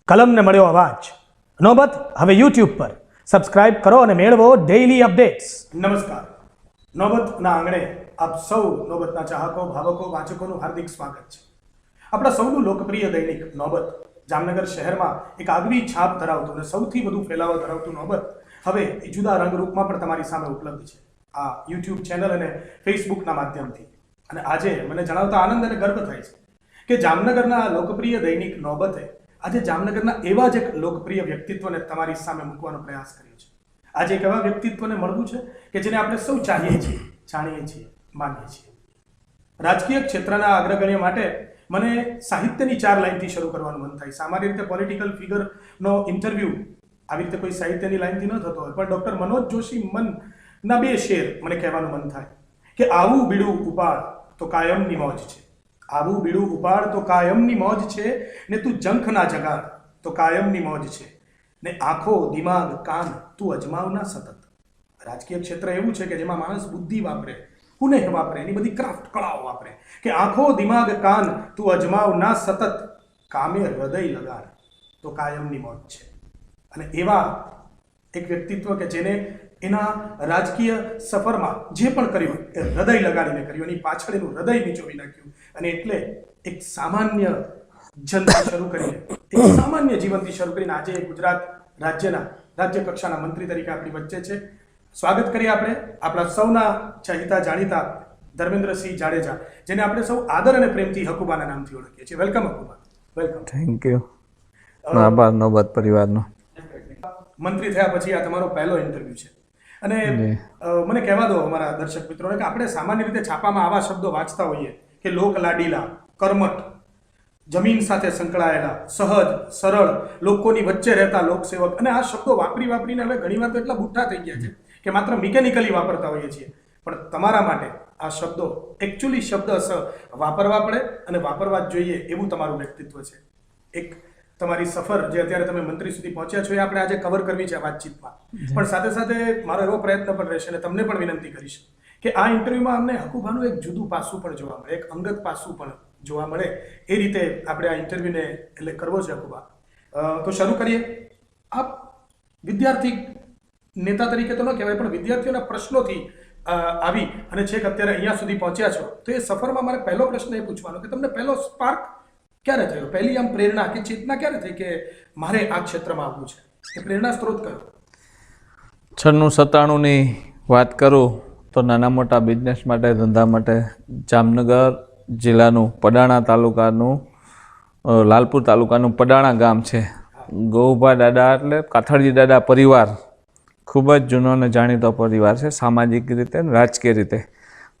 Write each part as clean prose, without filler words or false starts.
કલમને મળ્યો અવાજ. નોબત હવે યુટ્યુબ પર. સબસ્ક્રાઇબ કરો અને મેળવો ડેઇલી અપડેટ્સ. નમસ્કાર. નોબતના આંગણે આપ સૌ નોબતના ચાહકો, ભાવકો, વાચકોનું હાર્દિક સ્વાગત છે. આપણા સૌનું લોકપ્રિય દૈનિક નોબત જામનગર શહેરમાં એક આગવી છાપ ધરાવતું અને સૌથી વધુ ફેલાવો ધરાવતું નોબત હવે જુદા રંગરૂપમાં પણ તમારી સામે ઉપલબ્ધ છે, આ યુટ્યુબ ચેનલ અને ફેસબુકના માધ્યમથી. અને આજે મને જણાવતા આનંદ અને ગર્વ થાય છે કે જામનગરના લોકપ્રિય દૈનિક નોબતે આજે જામનગરના એવા જ એક લોકપ્રિય વ્યક્તિત્વને તમારી સામે મૂકવાનો પ્રયાસ કર્યો છે. આજે એક એવા વ્યક્તિત્વને મળવું છે કે જેને આપણે સૌ ચાહીએ છીએ, જાણીએ છીએ, માનીએ છીએ. રાજકીય ક્ષેત્રના અગ્રગણ્ય માટે મને સાહિત્યની 4 લાઈનથી શરૂ કરવાનું મન થાય. સામાન્ય રીતે પોલિટિકલ ફિગરનો ઇન્ટરવ્યૂ આવી રીતે કોઈ સાહિત્યની લાઈનથી ન થતો હોય, પણ ડૉક્ટર મનોજ જોશી મનના 2 શેર મને કહેવાનું મન થાય કે આવું બીડું ઉપાડ તો કાયમની મોજ છે. આવું બીડું ઉપાડ તો કાયમની મોજ છે, ને તું જંખ ના જગાડ તો કાયમની મોજ છે, ને આંખો, દિમાગ, કાન તું અજમાવના સતત. રાજકીય ક્ષેત્ર એવું છે કે જેમાં માણસ બુદ્ધિ વાપરે, પુનઃ વાપરે, એની બધી ક્રાફ્ટ કળાઓ વાપરે કે આંખો, દિમાગ, કાન તું અજમાવના સતત, કામે હૃદય લગાડ તો કાયમની મોજ છે. અને એવા એક વ્યક્તિત્વ કે જેને એના રાજકીય સફરમાં જે પણ કર્યું એ હૃદય લગાડીને કર્યું, એની પાછળ એનું હૃદય નીચોવી નાખ્યું, અને એટલે એક સામાન્ય જનથી શરૂ કરીને, એક સામાન્ય જીવનથી શરૂ કરીને આજે ગુજરાત રાજ્યના રાજ્ય કક્ષાના મંત્રી તરીકે આપણી વચ્ચે છે. સ્વાગત કરીએ આપણે આપણા સૌના ચાહીતા જાણીતા ધર્મેન્દ્રસિંહ જાડેજા, જેને આપણે સૌ આદર અને પ્રેમથી હકુબાના નામથી ઓળખીએ છીએ. વેલકમ હકુબા. વેલકમ. Thank you. આભાર નોબત પરિવારનો. મંત્રી થયા પછી આ તમારો પહેલો ઇન્ટરવ્યુ છે, અને મને કહેવા દો અમારા દર્શક મિત્રોને કે આપણે સામાન્ય રીતે છાપામાં આવા શબ્દો વાંચતા હોઈએ કે લોક લાડીલા, કર્મઠ, જમીન સાથે સંકળાયેલા, સહજ, સરળ, લોકોની વચ્ચે રહેતા લોકસેવક, અને આ શબ્દો વાપરીને હવે ઘણીવાર તો એટલા બુઠ્ઠા થઈ ગયા છે કે માત્ર મિકેનિકલી વાપરતા હોઈએ છીએ. પણ તમારા માટે આ શબ્દો એકચ્યુઅલી શબ્દ વાપરવા પડે અને વાપરવા જ જોઈએ એવું તમારું વ્યક્તિત્વ છે. એક તમારી સફર જે અત્યારે તમે મંત્રી સુધી પહોંચ્યા છો એ આપણે આજે કવર કરવી છે આ વાતચીતમાં, પણ સાથે સાથે મારો એવો પ્રયત્ન પણ રહેશે અને તમને પણ વિનંતી કરીશ કે આ ઇન્ટરવ્યુમાં અમને હકુબાનું એક જુદું પાસું પણ જોવા મળે, એક અંગત પાસું પણ જોવા મળે. એ રીતે આપણે આ ઇન્ટરવ્યુને એટલે કરવો છે હકુબા. તો શરૂ કરીએ. આપ વિદ્યાર્થી નેતા તરીકે તો ન કહેવાય, પણ વિદ્યાર્થીઓના પ્રશ્નોથી આવી અને છેક અત્યારે અહીંયા સુધી પહોંચ્યા છો, તો એ સફરમાં મારે પહેલો પ્રશ્ન એ પૂછવાનો કે તમને પહેલો સ્પાર્ક ક્યારે થયો, પહેલી આમ પ્રેરણા કે ચેતના ક્યારે થઈ કે મારે આ ક્ષેત્રમાં આવવું છે? એ પ્રેરણા સ્ત્રોત કયો? 96-97ની વાત કરું તો નાના મોટા બિઝનેસ માટે, ધંધા માટે જામનગર જિલ્લાનું પડાણા તાલુકાનું, લાલપુર તાલુકાનું પડાણા ગામ છે. ગૌભા દાદા એટલે કાથડજી દાદા પરિવાર ખૂબ જ જૂનો અને જાણીતો પરિવાર છે, સામાજિક રીતે અને રાજકીય રીતે.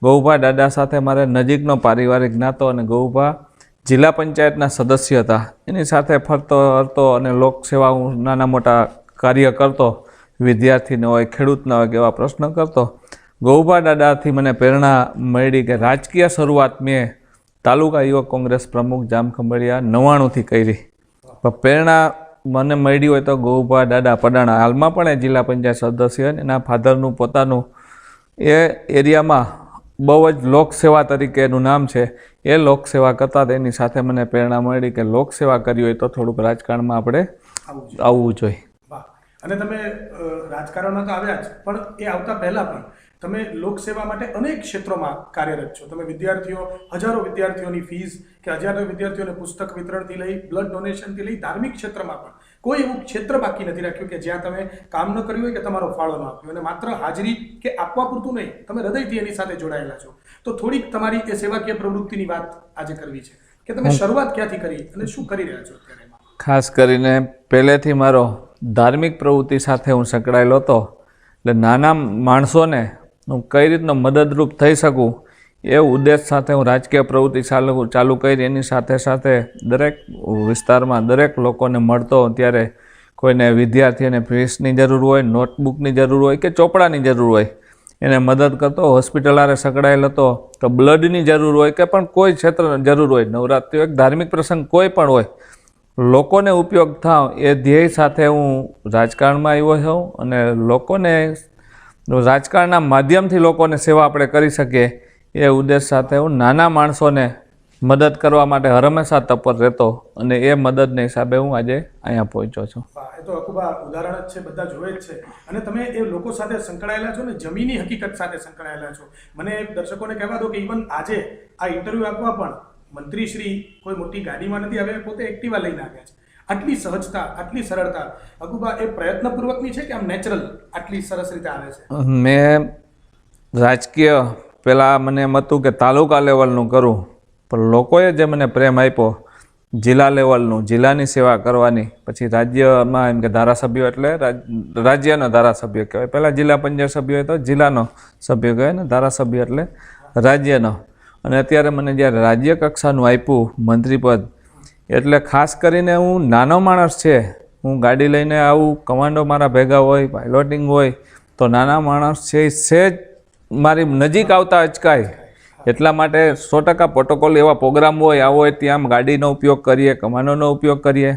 ગૌભા દાદા સાથે મારે નજીકનો પારિવારિક નાતો, અને ગૌભા જિલ્લા પંચાયતના સદસ્ય હતા. એની સાથે ફરતો હરતો અને લોકસેવા હું નાના મોટા કાર્ય કરતો, વિદ્યાર્થીને હોય, ખેડૂતના હોય કે એવા પ્રશ્ન કરતો. ગૌભા દાદાથી મને પ્રેરણા મળી કે રાજકીય શરૂઆત મેં તાલુકા યુવક કોંગ્રેસ પ્રમુખ જામખંભાળિયા 99થી કરી. પણ પ્રેરણા મને મળી હોય તો ગૌભા દાદા પડાણા, હાલમાં પણ એ જિલ્લા પંચાયત સદસ્ય, એના ફાધરનું પોતાનું એ એરિયામાં બહુ જ લોકસેવા તરીકે એનું નામ છે. એ લોકસેવા કરતાં તેની સાથે મને પ્રેરણા મળી કે લોકસેવા કરવી હોય તો થોડુંક રાજકારણમાં આપણે આવવું જોઈએ. અને તમે રાજકારણમાં તો આવ્યા જ, પણ એ આવતા પહેલાં પણ તમે લોકસેવા માટે અનેક ક્ષેત્રોમાં કાર્યરત છો. તમે વિદ્યાર્થીઓ, હજારો વિદ્યાર્થીઓની ફીસ કે હજારો વિદ્યાર્થીઓને પુસ્તક વિતરણથી લઈ, બ્લડ ડોનેશનથી લઈ, ધાર્મિક ક્ષેત્રમાં પણ કોઈ એવું ક્ષેત્ર બાકી નથી રાખ્યું કે જ્યાં તમે કામ ન કર્યું હોય કે તમારો ફાળો ન આપ્યો. અને માત્ર હાજરી કે આપવા પૂરતું નહીં, તમે હૃદયથી એની સાથે જોડાયેલા છો. તો થોડીક તમારી એ સેવાકીય પ્રવૃત્તિની વાત આજે કરવી છે કે તમે શરૂઆત ક્યાંથી કરી અને શું કરી રહ્યા છો અત્યારે? ખાસ કરીને પહેલેથી મારો ધાર્મિક પ્રવૃત્તિ સાથે હું સંકળાયેલો હતો, એટલે નાના માણસોને હું કઈ રીતનો મદદરૂપ થઈ શકું એ ઉદ્દેશ સાથે હું રાજકીય પ્રવૃત્તિ ચાલુ કરી. એની સાથે સાથે દરેક વિસ્તારમાં દરેક લોકોને મળતો, ત્યારે કોઈને વિદ્યાર્થીઓને ફીસની જરૂર હોય, નોટબુકની જરૂર હોય કે ચોપડાની જરૂર હોય, એને મદદ કરતો. હોસ્પિટલ આરે સંકળાયેલ હતો તો બ્લડની જરૂર હોય કે પણ કોઈ ક્ષેત્રની જરૂર હોય, નવરાત્રિ હોય, ધાર્મિક પ્રસંગ કોઈ પણ હોય, લોકોને ઉપયોગ થાવ એ ધ્યેય સાથે હું રાજકારણમાં આવ્યો છું. અને લોકોને રાજકારણના માધ્યમથી લોકોને સેવા આપણે કરી શકીએ એ ઉદ્દેશ સાથે હું નાના માણસોને મદદ કરવા માટે હંમેશા તત્પર રહેતો અને એ મદદને હિસાબે હું આજે અહીંયા પહોંચ્યો છું. એ તો અકુબા ઉદાહરણ જ છે, બધા જોવે જ છે. અને તમે એ લોકો સાથે સંકળાયેલા છો ને, જમીની હકીકત સાથે સંકળાયેલા છો. મને દર્શકોને કહેવા દો કે ઇવન આજે આ ઇન્ટરવ્યૂ આપવા પણ મંત્રીશ્રી કોઈ મોટી ગાડીમાં નથી આવ્યા, પોતે એક્ટિવા લઈને આવ્યા છે. આટલી સહજતા, આટલી સરળતા, અકુબા એ પ્રયત્નપૂર્વકની છે કે આમ નેચરલ આટલી સરસ રીતે આવે છે? મેં રાજકીય પહેલાં મને એમ હતું કે તાલુકા લેવલનું કરું, પણ લોકોએ જે મને પ્રેમ આપ્યો જિલ્લા લેવલનું, જિલ્લાની સેવા કરવાની, પછી રાજ્યમાં એમ કે ધારાસભ્ય એટલે રાજ્યનો ધારાસભ્ય કહેવાય. પહેલાં જિલ્લા પંચાયત સભ્ય હોય તો જિલ્લાનો સભ્ય કહેવાય ને, ધારાસભ્ય એટલે રાજ્યનો. અને અત્યારે મને જ્યારે રાજ્ય કક્ષાનું આપ્યું મંત્રીપદ, એટલે ખાસ કરીને હું નાનો માણસ છે, હું ગાડી લઈને આવું, કમાન્ડો મારા ભેગા હોય, પાયલોટિંગ હોય, તો નાના માણસ છે એ સહેજ મારી નજીક આવતા અચકાય. એટલા માટે 100% પ્રોટોકોલ એવા પ્રોગ્રામ હોય, આવો હોય ત્યાં ગાડીનો ઉપયોગ કરીએ, કમાન્ડોનો ઉપયોગ કરીએ,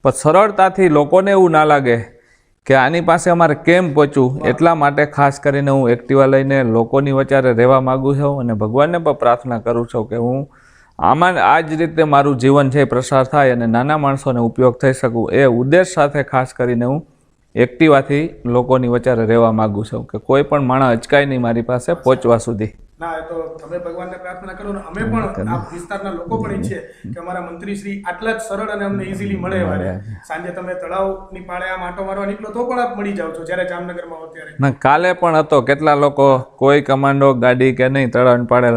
પણ સરળતાથી લોકોને એવું ના લાગે કે આની પાસે અમારે કેમ પહોંચવું. એટલા માટે ખાસ કરીને હું એક્ટિવા લઈને લોકોની વચ્ચે રહેવા માગું છું અને ભગવાનને પણ પ્રાર્થના કરું છું કે હું આમાં આ જ રીતે મારું જીવન છે પ્રસાર થાય અને નાના માણસોને ઉપયોગ થઈ શકું. એ ઉદ્દેશ સાથે ખાસ કરીને હું એક્ટિવાથી લોકોની વચ્ચે રહેવા માગું છું કે કોઈ પણ માણસ અચકાય નહીં મારી પાસે પહોંચવા સુધી. ના, એ તો તમે ભગવાનને પ્રાર્થના કરો ને અમે પણ આ વિસ્તારના લોકો પણ ઈચ્છીએ કે અમારા મંત્રીશ્રી આટલા જ સરળ અને અમને ઇઝીલી મળે. વારે સાંજે તમે તળાવની પાળે આમ આંટો મારવા નીકળો તો પણ આપ મળી જાવ છો, જ્યારે જામનગરમાં હો ત્યારે. ના, કાલે પણ હતો. કેટલા લોકો, કોઈ કમાન્ડો ગાડી કે નહીં, તળાવની પાળે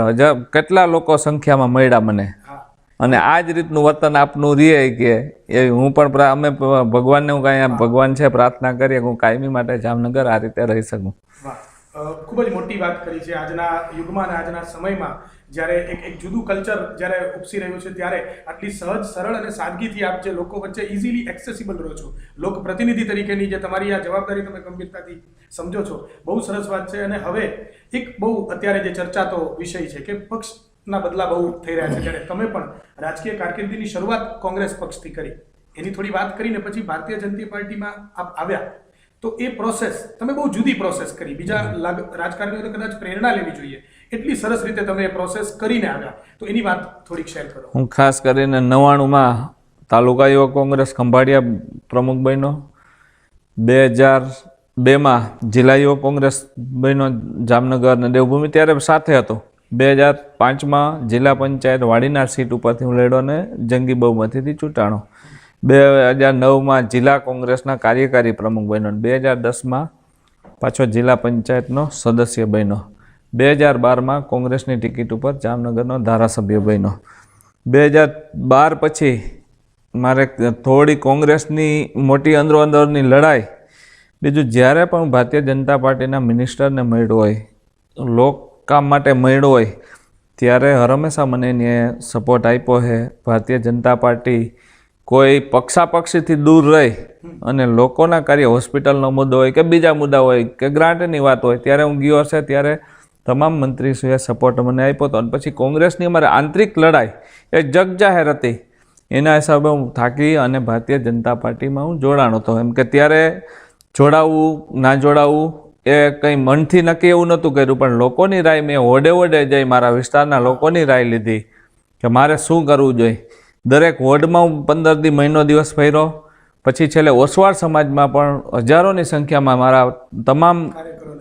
કેટલા લોકો સંખ્યામાં મળ્યા મને. અને આ જ રીતનું વર્તન આપનું રહે કે એ હું પણ અમે ભગવાનને હું કાંઈ ભગવાન છે પ્રાર્થના કરીએ કે હું કાયમી માટે જામનગર આ રીતે રહી શકું. ખૂબ જ મોટી વાત કરી છે. આજના યુગમાં અને આજના સમયમાં જ્યારે એક જુદું કલ્ચર જ્યારે ઉપસી રહ્યું છે, ત્યારે આટલી સહજ, સરળ અને સાદગીથી આપ જે લોકો વચ્ચે ઇઝીલી એક્સેસિબલ રહો છો, લોક પ્રતિનિધિ તરીકેની જે તમારી આ જવાબદારી તમે ગંભીરતાથી સમજો છો, બહુ સરસ વાત છે. અને હવે એક બહુ અત્યારે જે ચર્ચાતો વિષય છે કે પક્ષના બદલા બહુ થઈ રહ્યા છે, ત્યારે તમે પણ રાજકીય કારકિર્દીની શરૂઆત કોંગ્રેસ પક્ષથી કરી, એની થોડી વાત કરીને પછી ભારતીય જનતા પાર્ટીમાં આપ આવ્યા, તો એ પ્રોસેસ તમે બહુ જુદી પ્રોસેસ કરી. બીજા રાજકારણીઓ તો કદાચ પ્રેરણા લેવી જોઈએ, એટલી સરસ રીતે તમે એ પ્રોસેસ કરીને આવ્યા, તો એની વાત થોડીક શેર કરો. હું ખાસ કરીને 99માં તાલુકા યુવક કોંગ્રેસ ખંભાળિયા પ્રમુખ બન્યો, 2002માં જિલ્લા યુવક કોંગ્રેસ બન્યો જામનગર અને દેવભૂમિ, ત્યારે સાથે હતો. 2005માં જિલ્લા પંચાયત વાડીનાર સીટ ઉપરથી હું લડ્યો અને જંગી બહુમતીથી ચૂંટાણો. 2009માં જિલ્લા કોંગ્રેસના કાર્યકારી પ્રમુખ બન્યો. 2010માં પાછો જિલ્લા પંચાયતનો સદસ્ય બન્યો. 2012માં કોંગ્રેસની ટિકિટ ઉપર જામનગરનો ધારાસભ્ય બન્યો. 2012 પછી મારે થોડી કોંગ્રેસની મોટી અંદરોઅંદરની લડાઈ, બીજું જ્યારે પણ ભારતીય જનતા પાર્ટીના મિનિસ્ટરને મળ્યો હોય, લોકકામ માટે મળ્યો હોય, ત્યારે હંમેશા મને એને સપોર્ટ આપ્યો છે. ભારતીય જનતા પાર્ટી કોઈ પક્ષાપક્ષીથી દૂર રહી અને લોકોના કાર્ય, હોસ્પિટલનો મુદ્દો હોય કે બીજા મુદ્દા હોય કે ગ્રાન્ટની વાત હોય, ત્યારે હું ગયો છે, ત્યારે તમામ મંત્રીશ્રીએ સપોર્ટ મને આપ્યો હતો. અને પછી કોંગ્રેસની અમારી આંતરિક લડાઈ એ જગજાહેર હતી, એના હિસાબે હું થાકી અને ભારતીય જનતા પાર્ટીમાં હું જોડાણો હતો. એમ કે ત્યારે જોડાવું ના જોડાવું એ કંઈ મનથી નક્કી એવું નહોતું કર્યું, પણ લોકોની રાય મેં વોડે જઈ મારા વિસ્તારના લોકોની રાય લીધી કે મારે શું કરવું જોઈએ. દરેક વોર્ડમાં હું 15 દી મહિનો દિવસ ફર્યો. પછી છેલ્લે ઓસવાળ સમાજમાં પણ હજારોની સંખ્યામાં મારા તમામ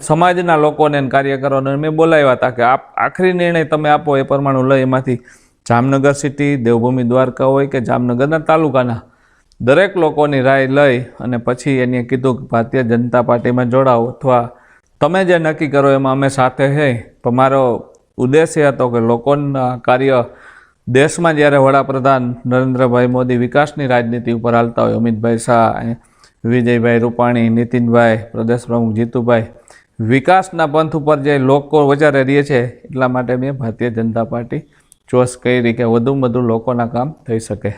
સમાજના લોકોને અને કાર્યકરોને મેં બોલાવ્યા હતા કે આપ આખરી નિર્ણય તમે આપો, એ પ્રમાણે લઈ એમાંથી જામનગર સિટી, દેવભૂમિ દ્વારકા હોય કે જામનગરના તાલુકાના દરેક લોકોની રાય લઈ અને પછી એને કીધું કે ભારતીય જનતા પાર્ટીમાં જોડાઓ, અથવા તમે જે નક્કી કરો એમાં અમે સાથે છે. પણ મારો ઉદ્દેશ્ય હતો કે લોકોના કાર્ય, દેશમાં જ્યારે વડાપ્રધાન નરેન્દ્રભાઈ મોદી વિકાસની રાજનીતિ ઉપર હાલતા હોય, અમિતભાઈ શાહ, વિજયભાઈ રૂપાણી, નીતિનભાઈ, પ્રદેશ પ્રમુખ જીતુભાઈ, વિકાસના પંથ ઉપર જે લોકો વચારે રહે છે, એટલા માટે મેં ભારતીય જનતા પાર્ટી ચોઈસ કરી કે વધુમાં વધુ લોકોના કામ થઈ શકે.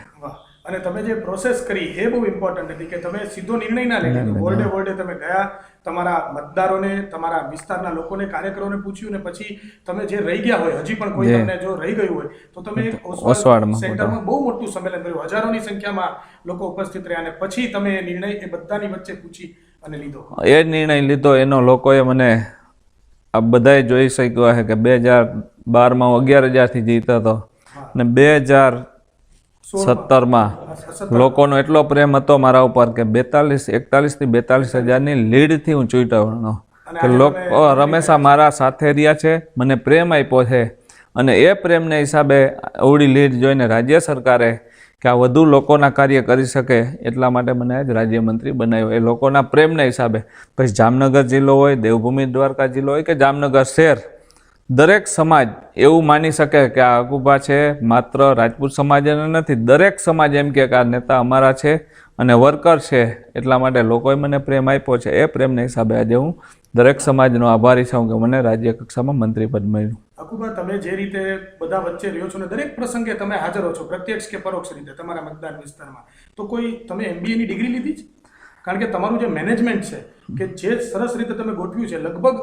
અને તમે જે પ્રોસેસ કરી એ બહુ ઇમ્પોર્ટન્ટ હતી કે તમે સીધો નિર્ણય ના લઈ લીધો. વોર્ડે તમે ગયા, તમારા મતદારોને, તમારા વિસ્તારના લોકોને, કાર્યકરોને પૂછ્યું, ને પછી તમે જે રહી ગયા હોય, હજી પણ કોઈ તમને જો રહી ગયું હોય, તો તમે ઓસવાડ સેન્ટરમાં બહુ મોટું સંમેલન કર્યું, હજારોની સંખ્યામાં લોકો ઉપસ્થિત રહ્યા, અને પછી તમે નિર્ણય એ બધાની વચ્ચે પૂછી અને લીધો. એ નિર્ણય લીધો એનો લોકોએ મને આ બધાએ જોઈ શક્યો છે કે 2012માં હું 11,000થી જીતતો હતો, અને 2017માં લોકોનો એટલો પ્રેમ હતો મારા ઉપર કે 41 થી 42,000ની લીડથી હું ચૂંટાયો કે લોકો હંમેશા મારા સાથે રહ્યા છે, મને પ્રેમ આપ્યો છે. અને એ પ્રેમને હિસાબે અવળી લીડ જોઈને રાજ્ય સરકારે કે આ વધુ લોકોના કાર્ય કરી શકે એટલા માટે મને આજ રાજ્યમંત્રી બનાવ્યો, એ લોકોના પ્રેમના હિસાબે. પછી જામનગર જિલ્લો હોય, દેવભૂમિ દ્વારકા જિલ્લો હોય કે જામનગર શહેર, દરેક સમાજ એવું માની શકે કે આ અકુભા છે માત્ર રાજપૂત સમાજને નથી, દરેક સમાજ એમ કે આ નેતા અમારા છે અને વર્કર છે. એટલા માટે લોકોએ મને પ્રેમ આપ્યો છે. એ પ્રેમના હિસાબે આજે હું દરેક સમાજનો આભારી છું કે મને રાજ્ય કક્ષામાં મંત્રી પદ મળ્યું. અકુભા, તમે જે રીતે બધા વચ્ચે રહ્યો છો ને દરેક પ્રસંગે તમે હાજર હો છો, પ્રત્યક્ષ કે પરોક્ષ રીતે તમારા મતદાન વિસ્તારમાં, તો કોઈ તમે MBA ની ડિગ્રી લીધી છે? કારણ કે તમારું જે મેનેજમેન્ટ છે કે જે સરસ રીતે તમે ગોઠવ્યું છે, લગભગ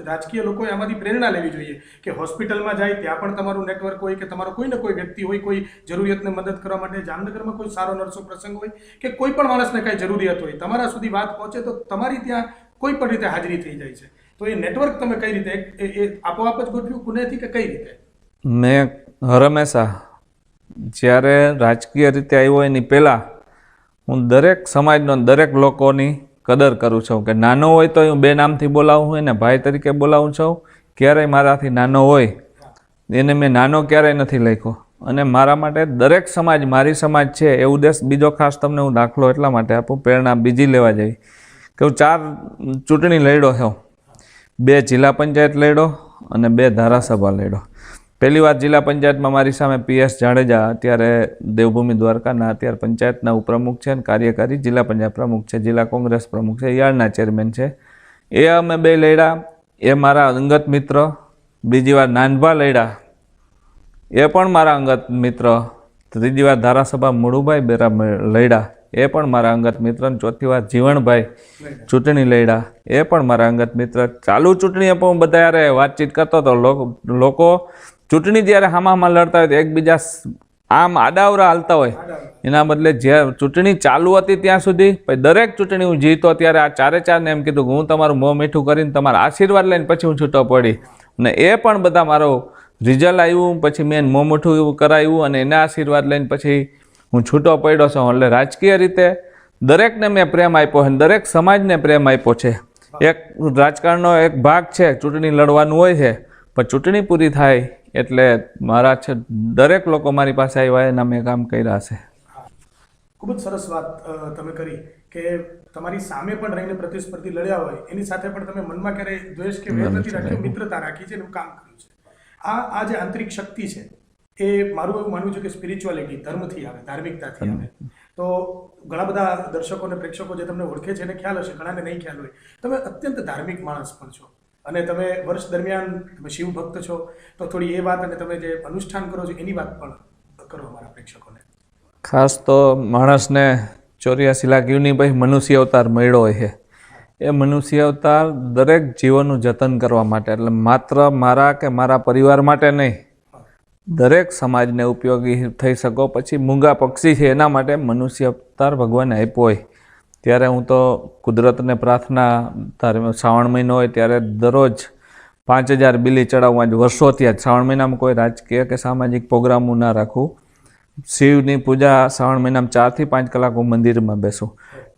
રાજકીય લોકોએ આમાંથી પ્રેરણા લેવી જોઈએ કે હોસ્પિટલમાં જાય ત્યાં પણ તમારું નેટવર્ક હોય કે તમારો કોઈ ને કોઈ વ્યક્તિ હોય, કોઈ જરૂરિયાતને મદદ કરવા માટે, જામનગરમાં કોઈ સારો નરસો પ્રસંગ હોય કે કોઈ પણ માણસને કાંઈ જરૂરિયાત હોય, તમારા સુધી વાત પહોંચે તો તમારી ત્યાં કોઈ પણ રીતે હાજરી થઈ જાય છે. તો એ નેટવર્ક તમે કઈ રીતે એ આપોઆપ જ ગોઠવ્યું પુણેથી કે કઈ રીતે? મેં હંમેશા જ્યારે રાજકીય રીતે આવ્યો એની પહેલાં હું દરેક સમાજનો, દરેક લોકોની કદર કરું છું. કે નાનો હોય તો હું 2 નામથી બોલાવું છું, એને ભાઈ તરીકે બોલાવું છું. ક્યારેય મારાથી નાનો હોય એને મેં નાનો ક્યારેય નથી લખ્યો. અને મારા માટે દરેક સમાજ મારી સમાજ છે એ ઉદ્દેશ. બીજો ખાસ તમને હું દાખલો એટલા માટે આપું, પ્રેરણા બીજી લેવા જઈ કે હું 4 ચૂંટણી લડ્યો છું. 2 જિલ્લા પંચાયત લડ્યો અને 2 ધારાસભા લડ્યો. પહેલી વાર જિલ્લા પંચાયતમાં મારી સામે PS જાડેજા, અત્યારે દેવભૂમિ દ્વારકાના અત્યારે પંચાયતના ઉપપ્રમુખ છે અને કાર્યકારી જિલ્લા પંચાયત પ્રમુખ છે, જિલ્લા કોંગ્રેસ પ્રમુખ છે, યાર્ડના ચેરમેન છે. એ અમે 2 લડ્યા, એ મારા અંગત મિત્ર. બીજી વાર નાનભા લડ્યા, એ પણ મારા અંગત મિત્ર. ત્રીજી વાર ધારાસભા મુળુભાઈ બેરા લડ્યા, એ પણ મારા અંગત મિત્ર. ચોથી વાર જીવણભાઈ ચૂંટણી લડ્યા, એ પણ મારા અંગત મિત્ર. ચાલુ ચૂંટણીએ પણ હું બધા યારે વાતચીત કરતો હતો. લોકો ચૂંટણી જ્યારે હામાં લડતા હોય તો એકબીજા આમ આડાવરા હાલતા હોય, એના બદલે જ્યારે ચૂંટણી ચાલુ હતી ત્યાં સુધી દરેક ચૂંટણી હું જીતો ત્યારે આ 4 ને એમ કીધું કે હું તમારું મોં મીઠું કરીને તમારા આશીર્વાદ લઈને પછી હું છૂટો પડી. અને એ પણ બધા મારો રિઝલ્ટ આવ્યું, પછી મેં મોં મીઠું એવું કરાવ્યું અને એના આશીર્વાદ લઈને પછી હું છૂટો પડ્યો છું. એટલે રાજકીય રીતે દરેકને મેં પ્રેમ આપ્યો છે, દરેક સમાજને પ્રેમ આપ્યો છે. એક રાજકારણનો એક ભાગ છે, ચૂંટણી લડવાનું હોય છે, પણ ચૂંટણી પૂરી થાય એટલે મારા છે દરેક લોકો મારી પાસે આવ્યા એના મેં કામ કર્યા છે. ખૂબ જ સરસ વાત તમે કરી કે તમારી સામે પણ રહીને પ્રતિસ્પર્ધી લડ્યા હોય એની સાથે પણ તમે મનમાં ક્યારેય દ્વેષ કે વેર નથી રાખ્યો, મિત્રતા રાખી છે, એનું કામ કર્યું છે. આ જે આંતરિક શક્તિ છે એ મારું એવું માનવું છે કે સ્પિરિચ્યુઆલિટી, ધર્મથી આવે, ધાર્મિકતાથી આવે. તો ઘણા બધા દર્શકો અને પ્રેક્ષકો જે તમને ઓળખે છે એને ખ્યાલ હશે, ઘણાને નહીં ખ્યાલ હોય. તમે અત્યંત ધાર્મિક માણસ પણ છો અને તમે વર્ષ દરમિયાન તમે શિવ ભક્ત છો, તો થોડી એ વાત અને તમે જે અનુષ્ઠાન કરો છો એની વાત પણ કરો અમારા પ્રેક્ષકોને. ખાસ તો માણસને 84 લાખ યુની પછી મનુષ્ય અવતાર મળ્યો હોય છે. એ મનુષ્ય અવતાર દરેક જીવનનું જતન કરવા માટે, એટલે માત્ર મારા કે મારા પરિવાર માટે નહીં, દરેક સમાજને ઉપયોગી થઈ શકો. પછી મૂંગા પક્ષી છે એના માટે મનુષ્ય અવતાર ભગવાને આપ્યો હોય. ત્યારે હું તો કુદરતને પ્રાર્થના, શ્રાવણ મહિનો હોય ત્યારે દરરોજ 5000 બિલી ચડાવવા જ વર્ષોથી. જ શ્રાવણ મહિનામાં કોઈ રાજકીય કે સામાજિક પ્રોગ્રામ હું ના રાખું. શિવની પૂજા શ્રાવણ મહિનામાં 4 થી 5 કલાક હું મંદિરમાં બેસું.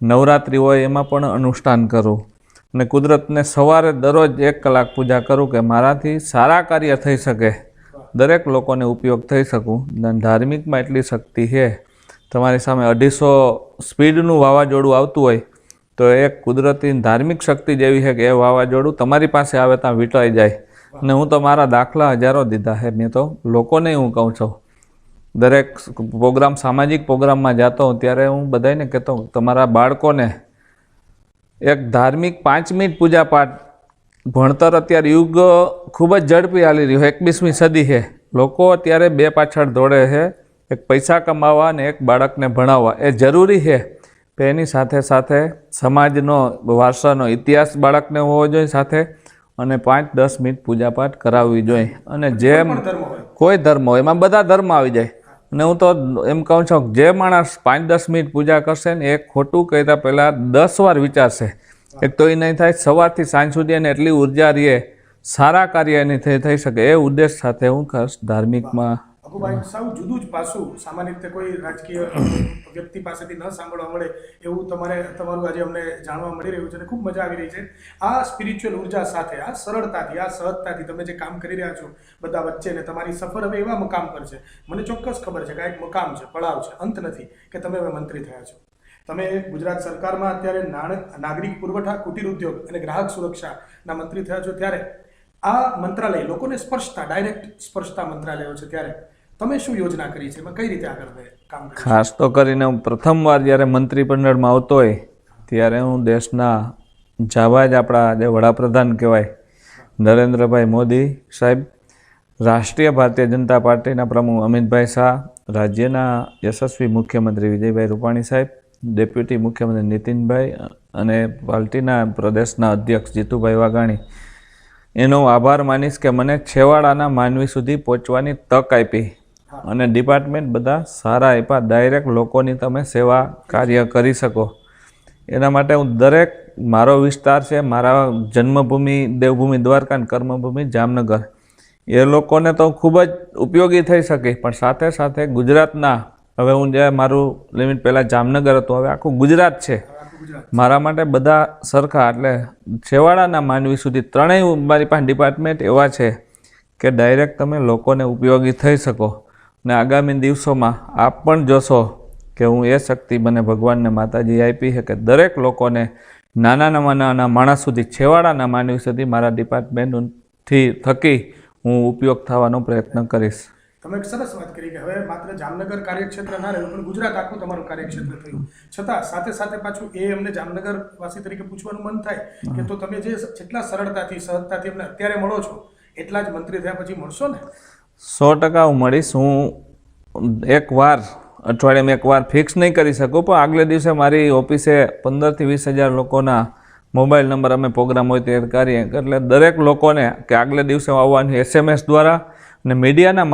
નવરાત્રિ હોય એમાં પણ અનુષ્ઠાન કરું અને કુદરતને સવારે દરરોજ 1 કલાક પૂજા કરું કે મારાથી સારા કાર્ય થઈ શકે, દરેક લોકોને ઉપયોગ થઈ શકું. ધાર્મિકમાં એટલી શક્તિ છે. તમારી સામે 250 સ્પીડનું વાવાઝોડું આવતું હોય તો એક કુદરતી ધાર્મિક શક્તિ જેવી છે કે એ વાવાઝોડું તમારી પાસે આવે ત્યાં વીંટાઈ જાય. અને હું તો મારા દાખલા હજારો દીધા છે. મેં તો લોકોને હું કહું છું, દરેક પ્રોગ્રામ, સામાજિક પ્રોગ્રામમાં જતો હોઉં ત્યારે હું બધાને કહેતો હોઉં તમારા બાળકોને એક ધાર્મિક 5 મિનિટ પૂજા પાઠ. ભણતર અત્યારે યુગ ખૂબ જ ઝડપી હાલી રહ્યો, 21મી સદી છે. લોકો અત્યારે 2 પાછળ દોડે છે, એક પૈસા કમાવા અને એક બાળકને ભણાવવા. એ જરૂરી છે, પણ એની સાથે સાથે સમાજનો વારસાનો ઇતિહાસ બાળકને હોવો જોઈએ સાથે, અને 5-10 મિનિટ પૂજાપાઠ કરાવવી જોઈએ. અને જેમ કોઈ ધર્મ હોય એમાં બધા ધર્મ આવી જાય. અને હું તો એમ કહું છું જે માણસ 5-10 મિનિટ પૂજા કરશે ને એ ખોટું કર્યા પહેલાં 10 વાર વિચારશે. એક તો એ નહીં થાય, સવારથી સાંજ સુધી એને એટલી ઉર્જા રહે, સારા કાર્ય એની થઈ શકે. એ ઉદ્દેશ સાથે હું ખાસ ધાર્મિકમાં અકુભાઈ સાવ જુદું જ પાસું સામાન્ય રીતે કોઈ રાજકીય વ્યક્તિ પાસેથી ન સાંભળવા મળે એવું તમારું આજે અમને જાણવા મળી રહ્યું છે અને ખૂબ મજા આવી રહી છે. આ સ્પિરિચ્યુઅલ ઉર્જા સાથે, આ સરળતાથી, આ સહજતાથી તમે જે કામ કરી રહ્યા છો બધા વચ્ચે, ને તમારી સફર હવે એવા મકામ પર છે, મને ચોક્કસ ખબર છે કે આ એક મકામ છે, પડાવ છે, અંત નથી કે તમે હવે મંત્રી થયા છો. તમે ગુજરાત સરકારમાં અત્યારે નાગરિક પુરવઠા, કુટીર ઉદ્યોગ અને ગ્રાહક સુરક્ષાના મંત્રી થયા છો. ત્યારે આ મંત્રાલય લોકોને સ્પર્શતા, ડાયરેક્ટ સ્પર્શતા મંત્રાલયો છે, ત્યારે તમે શું યોજના કરી છે, એમાં કઈ રીતે આગળ કામ કરી? ખાસ તો કરીને હું પ્રથમવાર જ્યારે મંત્રીમંડળમાં આવતો હોય ત્યારે હું દેશના જાબાજ આપણા જે વડાપ્રધાન કહેવાય નરેન્દ્રભાઈ મોદી સાહેબ, રાષ્ટ્રીય ભારતીય જનતા પાર્ટીના પ્રમુખ અમિતભાઈ શાહ, રાજ્યના યશસ્વી મુખ્યમંત્રી વિજયભાઈ રૂપાણી સાહેબ, ડેપ્યુટી મુખ્યમંત્રી નીતિનભાઈ અને પાર્ટીના પ્રદેશના અધ્યક્ષ જીતુભાઈ વાઘાણી, એનો આભાર માનીશ કે મને છેવાડાના માનવી સુધી પહોંચવાની તક આપી અને ડિપાર્ટમેન્ટ બધા સારા આપ્યા. ડાયરેક્ટ લોકોની તમે સેવા કાર્ય કરી શકો એના માટે હું દરેક, મારો વિસ્તાર છે, મારા જન્મભૂમિ દેવભૂમિ દ્વારકા અને કર્મભૂમિ જામનગર, એ લોકોને તો ખૂબ જ ઉપયોગી થઈ શકે. પણ સાથે સાથે ગુજરાતના, હવે હું જે મારું લિમિટ પહેલાં જામનગર હતું, હવે આખું ગુજરાત છે મારા માટે, બધા સરખા. એટલે છેવાડાના માનવી સુધી ત્રણેય મારી પાસે ડિપાર્ટમેન્ટ એવા છે કે ડાયરેક્ટ તમે લોકોને ઉપયોગી થઈ શકો. ને આગામી દિવસોમાં આપ પણ જોશો કે હું એ શક્તિ મને ભગવાનને માતાજી આપી છે કે દરેક લોકોને, નાનામાં નાના માણસ સુધી, છેવાડાના માનવી સુધી મારા ડિપાર્ટમેન્ટથી થકી હું ઉપયોગ થવાનો પ્રયત્ન કરીશ. તમે એક સરસ વાત કરી કે હવે માત્ર જામનગર કાર્યક્ષેત્ર ના રહ્યું પણ ગુજરાત આખું તમારું કાર્યક્ષેત્ર થયું. છતાં સાથે સાથે પાછું એ અમને જામનગર વાસી તરીકે પૂછવાનું મન થાય કે તો તમે જે જેટલા સરળતાથી, સહજતાથી અમને અત્યારે મળો છો, એટલા જ મંત્રી થયા પછી મળશો ને? 100% હું મળીશ. હું એકવાર અઠવાડિયામાં એકવાર ફિક્સ નહીં કરી શકું, પણ આગલે દિવસે મારી ઓફિસે 15,000 થી 20,000 લોકોના મોબાઈલ નંબર અમે પ્રોગ્રામ હોય તે કરીએ, એટલે દરેક લોકોને કે આગલે દિવસે આવવાની SMS દ્વારા અને મીડિયાના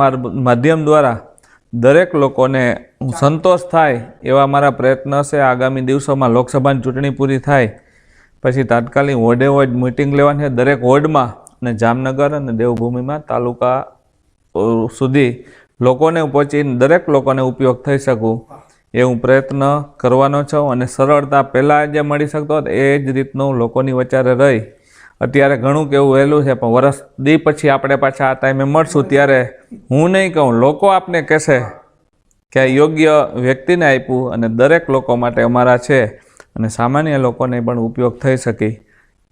માધ્યમ દ્વારા દરેક લોકોને હું સંતોષ થાય એવા મારા પ્રયત્ન હશે. આગામી દિવસોમાં લોકસભાની ચૂંટણી પૂરી થાય પછી તાત્કાલિક વોર્ડે વોર્ડ મિટિંગ લેવાની છે દરેક વોર્ડમાં, અને જામનગર અને દેવભૂમિમાં તાલુકા સુધી લોકોને પહોંચીને દરેક લોકોને ઉપયોગ થઈ શકું એ હું પ્રયત્ન કરવાનો છું. અને સરળતા પહેલાં જે મળી શકતો એ જ રીતનું લોકોની વચારે રહી. અત્યારે ઘણું કેવું વહેલું છે, પણ વરસ દી પછી આપણે પાછા આ ટાઈમે મળશું ત્યારે હું નહીં કહું, લોકો આપને કહેશે કે યોગ્ય વ્યક્તિને આપ્યું અને દરેક લોકો માટે અમારા છે અને સામાન્ય લોકોને પણ ઉપયોગ થઈ શકે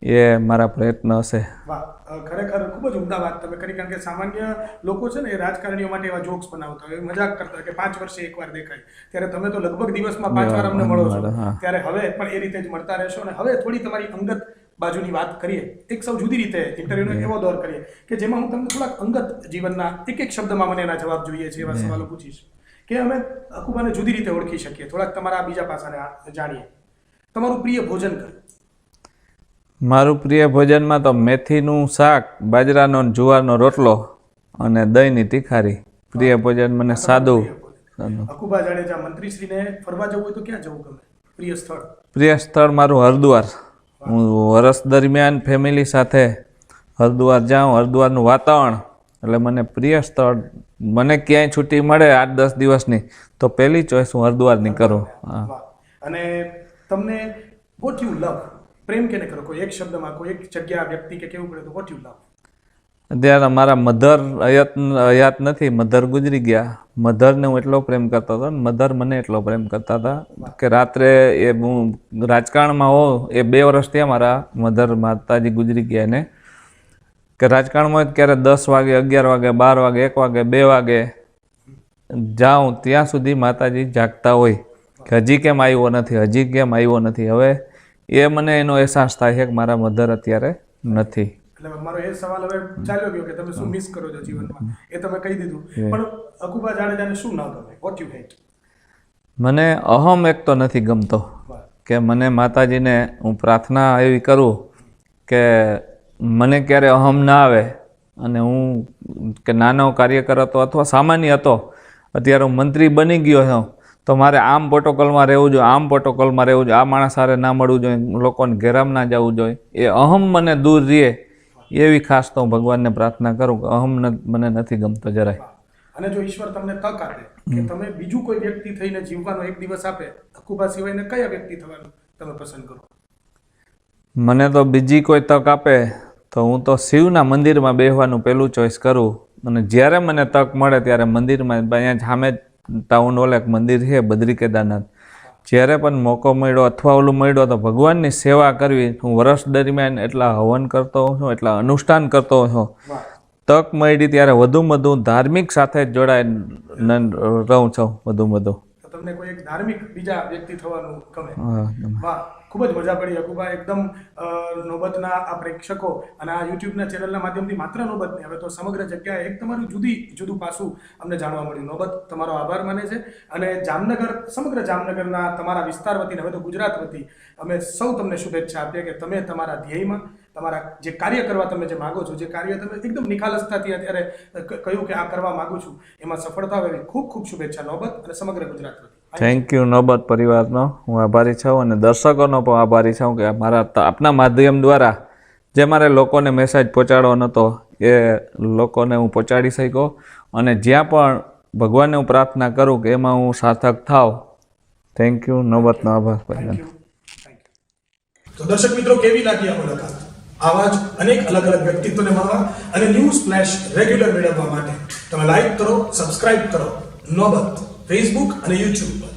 એ મારા પ્રયત્ન હશે. વાહ, ખરેખર ખૂબ જ ઉમદા વાત તમે કરી. કારણ કે સામાન્ય લોકો છે ને, એ રાજકારણીઓ માટે એવા જોક્સ બનાવતા હોય, મજાક કરતા હોય કે 5 વર્ષે એકવાર દેખાય, ત્યારે તમે તો લગભગ દિવસમાં 5 વાર અમને મળો છો. ત્યારે હવે પણ એ રીતે જ મળતા રહેશો. અને હવે થોડી તમારી અંગત બાજુની વાત કરીએ, એક સૌ જુદી રીતે ઇન્ટરવ્યુનો એવો દોર કરીએ કે જેમાં હું તમને થોડાક અંગત જીવનના એક શબ્દમાં મને એના જવાબ જોઈએ છે એવા સવાલો પૂછીશ કે અમે અકુબાને જુદી રીતે ઓળખી શકીએ, થોડાક તમારા બીજા પાસાને જાણીએ. તમારું પ્રિય ભોજન કયું? મારું પ્રિય ભોજનમાં તો મેથીનું શાક, બાજરાનો જુવારનો રોટલો અને દહીંની તીખારી. પ્રિય ભોજન મને સાદું. અકુબા જાડેજા મંત્રીશ્રીને ફરવા જવું હોય તો ક્યાં જવું ગમે? પ્રિય સ્થળ? પ્રિય સ્થળ મારું હરિદ્વાર. હું વર્ષ દરમિયાન ફેમિલી સાથે હરિદ્વાર જાઉં. હરિદ્વારનું વાતાવરણ એટલે મને પ્રિય સ્થળ. મને ક્યાંય છૂટી મળે 8-10 દિવસની તો પહેલી ચોઈસ હું હરિદ્વારની કરું. અને તમને વોટ યુ લવ, પ્રેમ કેને કરો? કોઈ એક શબ્દમાં, કોઈ એક જગ્યા, વ્યક્તિ કે કેવું પડે તો વોટ યુ લવ? અત્યારે મારા મધર હયાત નથી, મધર ગુજરી ગયા. મધરને હું એટલો પ્રેમ કરતો હતો ને મધર મને એટલો પ્રેમ કરતા હતા કે રાત્રે એ હું રાજકારણમાં હોઉં, એ 2 વર્ષ થયા મારા મધર માતાજી ગુજરી ગયા એને, કે રાજકારણમાં ક્યારે 10 વાગે, 11 વાગે, 12 વાગે, 1 વાગે, 2 વાગે જાઉં ત્યાં સુધી માતાજી જાગતા હોય કે હજી કેમ આવ્યો નથી, હજી કેમ આવ્યો નથી. હવે એ મને એનો અહેસાસ થાય છે કે મારા મધર અત્યારે નથી. એટલે મારો એ સવાલ હવે ચાલ્યો ગયો કે તમે શું મિસ કરો છો જીવનમાં, એ તમે કહી દીધું. પણ અકુબા જાડેજાને શું ન ગમે? What you hate? મને અહમ એક તો નથી ગમતો કે મને માતાજીને હું પ્રાર્થના એવી કરું કે મને ક્યારે અહમ ના આવે. અને હું કે નાનો કાર્યકર હતો અથવા સામાન્ય હતો, અત્યારે હું મંત્રી બની ગયો છું તો મારે આમ પ્રોટોકોલમાં રહેવું જોઈએ, આમ પ્રોટોકોલમાં રહેવું જોઈએ, આ માણસ સારે ના મળવું જોઈએ, લોકોને ઘેરામ ના જવું જોઈએ. એ અહમ મને દૂર રહે એવી ખાસ તો હું ભગવાનને પ્રાર્થના કરું કે અહમ મને નથી ગમતો જરાય. અને જો ઈશ્વર તમને તક આપે કે તમે બીજું કોઈ વ્યક્તિ થઈને જીવવાનો એક દિવસ આપે, અકુબા સિવાયને કયા વ્યક્તિ થવાનું તમે પસંદ કરો? મને તો બીજી કોઈ તક આપે તો હું તો શિવના મંદિરમાં બેસવાનું પહેલું ચોઈસ કરું. અને જ્યારે મને તક મળે ત્યારે મંદિરમાં, અહીંયા સામે ટાઉન હોલ એક મંદિર છે બદ્રી કેદારનાથ, જ્યારે પણ મોકો મળ્યો અથવા ઓલું મળ્યો તો ભગવાનની સેવા કરવી. હું વર્ષ દરમિયાન એટલા હવન કરતો હોઉં છું, એટલા અનુષ્ઠાન કરતો હોઉં છું. તક મળી ત્યારે વધુમાં વધુ ધાર્મિક સાથે જ જોડાઈને રહું છું વધુમાં વધુ. તો તમને કોઈ એક ધાર્મિક બીજા વ્યક્તિ થવાનું ગમે? વાહ, ખૂબ જ મજા પડી અકુબા. એકદમ નોબતના આ પ્રેક્ષકો અને આ યુટ્યુબના ચેનલના માધ્યમથી માત્ર નોબત નહીં, હવે તો સમગ્ર જગ્યાએ એક તમારું જુદું પાસું અમને જાણવા મળ્યું. નોબત તમારો આભાર માને છે અને જામનગર, સમગ્ર જામનગરના તમારા વિસ્તાર વતી, હવે તો ગુજરાત વતી અમે સૌ તમને શુભેચ્છા આપીએ કે તમે તમારા ધ્યેયમાં, તમારા જે કાર્ય કરવા તમે જે માગો છો, જે કાર્ય તમે એકદમ નિખાલસતાથી અત્યારે કહ્યું કે આ કરવા માગું છું, એમાં સફળતા આવે. ખૂબ ખૂબ શુભેચ્છા નોબત અને સમગ્ર ગુજરાત વતી. થેન્ક યુ નોબત પરિવારનો હું આભારી છું અને દર્શકોનો પણ આભારી છું કે મારા આપના માધ્યમ દ્વારા જે મારે લોકોને મેસેજ પહોંચાડવાનો હતો એ લોકોને હું પહોંચાડી શક્યો. અને જ્યાં પણ ભગવાનને હું પ્રાર્થના કરું કે એમાં હું સાર્થક થાવ. થેન્ક યુ, નોબતનો આભાર પરિવાર. તો દર્શક મિત્રો, કેવી લાગી આ મુલાકાત? આવા જ અનેક અલગ અલગ વ્યક્તિત્વને મળવા અને ન્યૂઝ ફ્લેશ રેગ્યુલર મેળવવા માટે તમે લાઈક કરો, સબસ્ક્રાઇબ કરો નોબત ફેસબુક અને યુટ્યુબ પર.